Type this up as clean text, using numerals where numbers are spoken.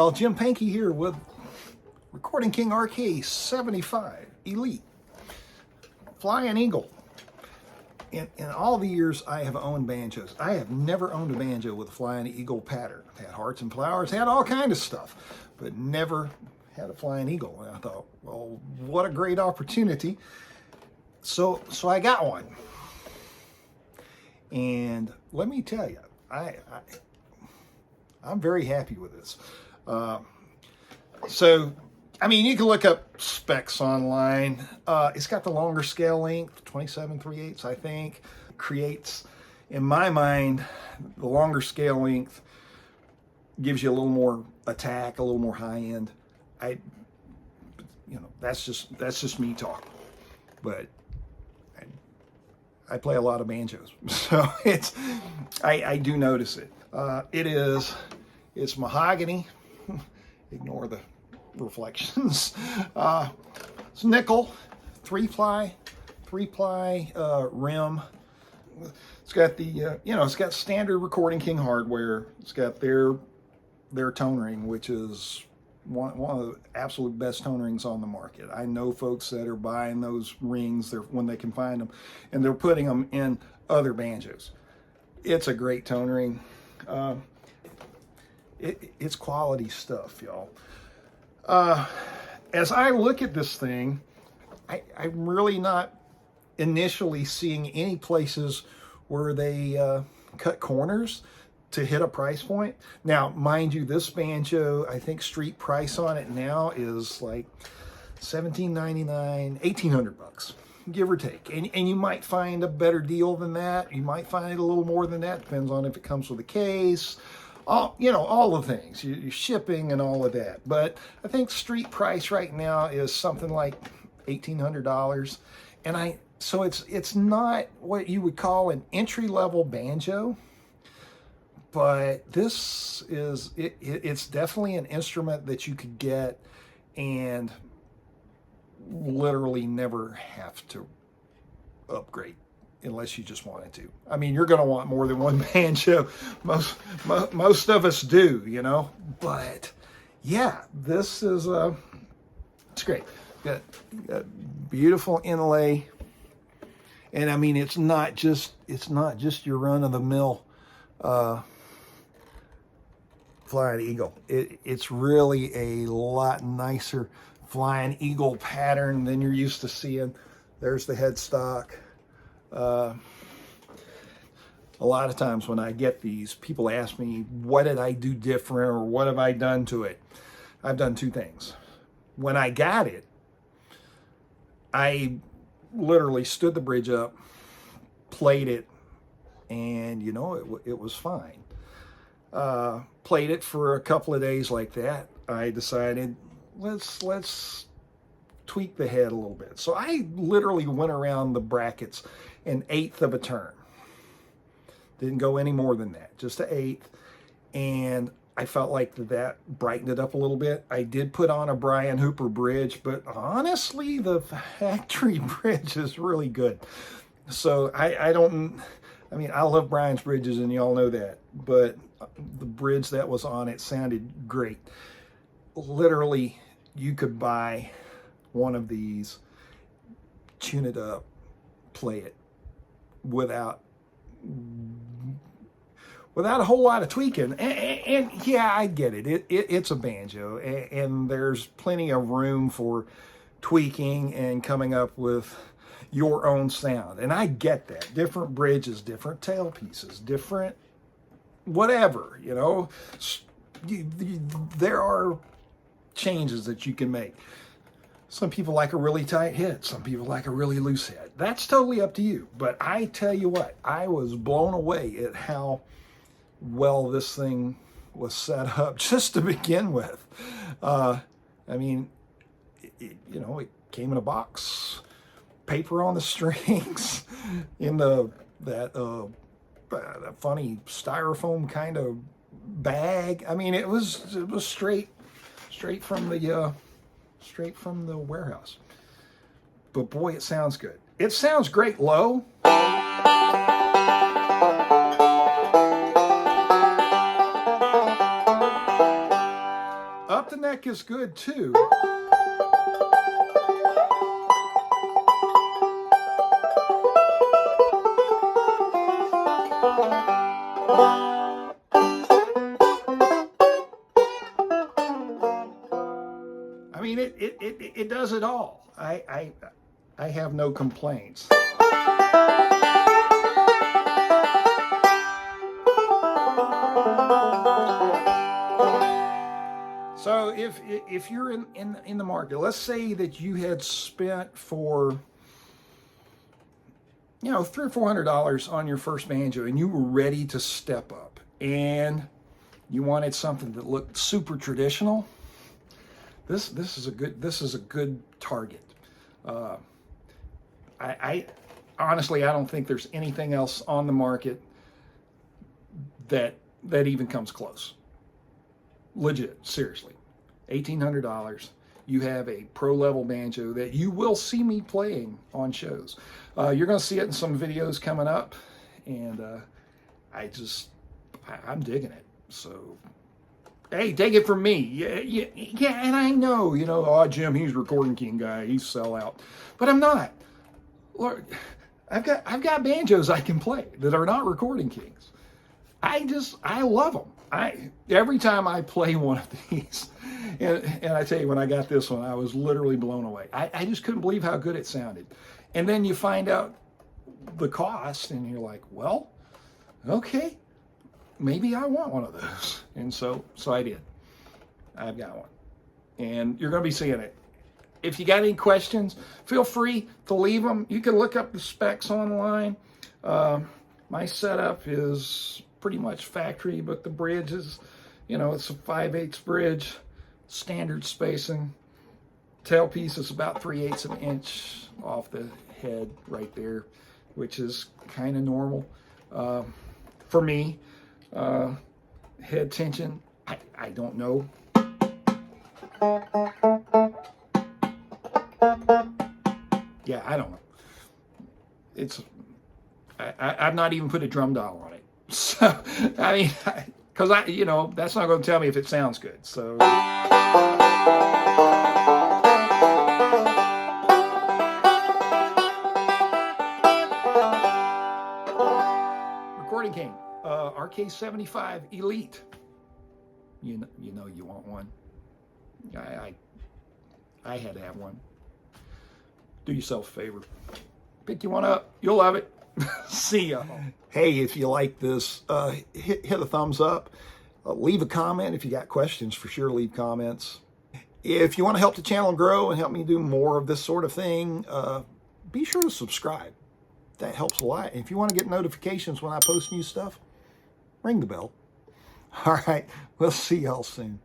y'all, Jim Pankey here with Recording King RK75 Elite Flying Eagle. In all the years I have owned banjos, I have never owned a banjo with a Flying Eagle pattern. Had hearts and flowers, had all kind of stuff, but never had a Flying Eagle. And I thought, well, what a great opportunity. So I got one. And let me tell you, I'm very happy with this. So, I mean, you can look up specs online. It's got the longer scale length, 27 3/8, I think. Creates, in my mind, the longer scale length gives you a little more attack, a little more high end. That's just me talking. But I play a lot of banjos, so I do notice it. It's mahogany. Ignore the reflections. It's nickel, three ply rim. It's got the it's got standard Recording King hardware. It's got their tone ring, which is one of the absolute best tone rings on the market. I know folks that are buying those rings when they can find them, and they're putting them in other banjos. It's a great tone ring. It's quality stuff, y'all. As I look at this thing, I'm really not initially seeing any places where they cut corners to hit a price point. Now, mind you, this banjo, I think street price on it now is like $17.99, $1,800, give or take. And you might find a better deal than that. You might find it a little more than that. Depends on if it comes with a case. All the things, your shipping and all of that. But I think street price right now is something like $1,800. And so it's not what you would call an entry-level banjo, but this is, it's definitely an instrument that you could get and literally never have to upgrade unless you just wanted to. I mean, you're going to want more than one banjo. Most of us do, But yeah, this is it's great. Got beautiful inlay, and I mean, it's not just your run-of-the-mill Flying Eagle. It's really a lot nicer Flying Eagle pattern than you're used to seeing. There's the headstock. A lot of times when I get these, people ask me, what did I do different or what have I done to it? I've done two things. When I got it, I literally stood the bridge up, played it, and it was fine. Played it for a couple of days like that. I decided, let's tweak the head a little bit. So I literally went around the brackets an eighth of a turn. Didn't go any more than that, just an eighth. And I felt like that brightened it up a little bit. I did put on a Brian Hooper bridge, but honestly, the factory bridge is really good. So I love Brian's bridges, and y'all know that, but the bridge that was on it sounded great. Literally, you could buy one of these, tune it up, play it without a whole lot of tweaking. And yeah, I get it. It's a banjo, and there's plenty of room for tweaking and coming up with your own sound. And I get that. Different bridges, different tailpieces, different whatever, there are changes that you can make. Some people like a really tight hit. Some people like a really loose hit. That's totally up to you. But I tell you what, I was blown away at how well this thing was set up just to begin with. It came in a box, paper on the strings, in that funny styrofoam kind of bag. I mean, it was straight from the warehouse. But boy, it sounds good. It sounds great low. neck is good too. I mean, it does it all. I have no complaints. So if you're in the market, let's say that you had spent for, you know, $300 or $400 on your first banjo, and you were ready to step up, and you wanted something that looked super traditional. This is a good target. I honestly, I don't think there's anything else on the market that even comes close. Legit, seriously. $1,800. You have a pro level banjo that you will see me playing on shows. You're going to see it in some videos coming up, and I'm digging it. So, hey, take it from me. Yeah, and I know, you know, oh, Jim, he's Recording King guy, he's sellout, but I'm not. Lord, I've got banjos I can play that are not Recording Kings. I love them. Every time I play one of these, and I tell you, when I got this one, I was literally blown away. I just couldn't believe how good it sounded. And then you find out the cost, and you're like, well, okay, maybe I want one of those. And so I did. I've got one. And you're going to be seeing it. If you got any questions, feel free to leave them. You can look up the specs online. My setup is pretty much factory, but the bridge is, you know, it's a 5/8 bridge, standard spacing. Tailpiece is about 3/8 of an inch off the head right there, which is kind of normal for me. Head tension, I don't know. Yeah, I don't know. It's I've not even put a drum dial on it. So, I mean, because you know, that's not going to tell me if it sounds good. So, Recording King, RK75 Elite. You know you want one. I had to have one. Do yourself a favor. Pick you one up. You'll love it. See ya. Hey, if you like this, hit a thumbs up. Leave a comment. If you got questions, for sure leave comments. If you want to help the channel grow and help me do more of this sort of thing, be sure to subscribe. That helps a lot. And if you want to get notifications when I post new stuff, ring the bell. All right, we'll see y'all soon.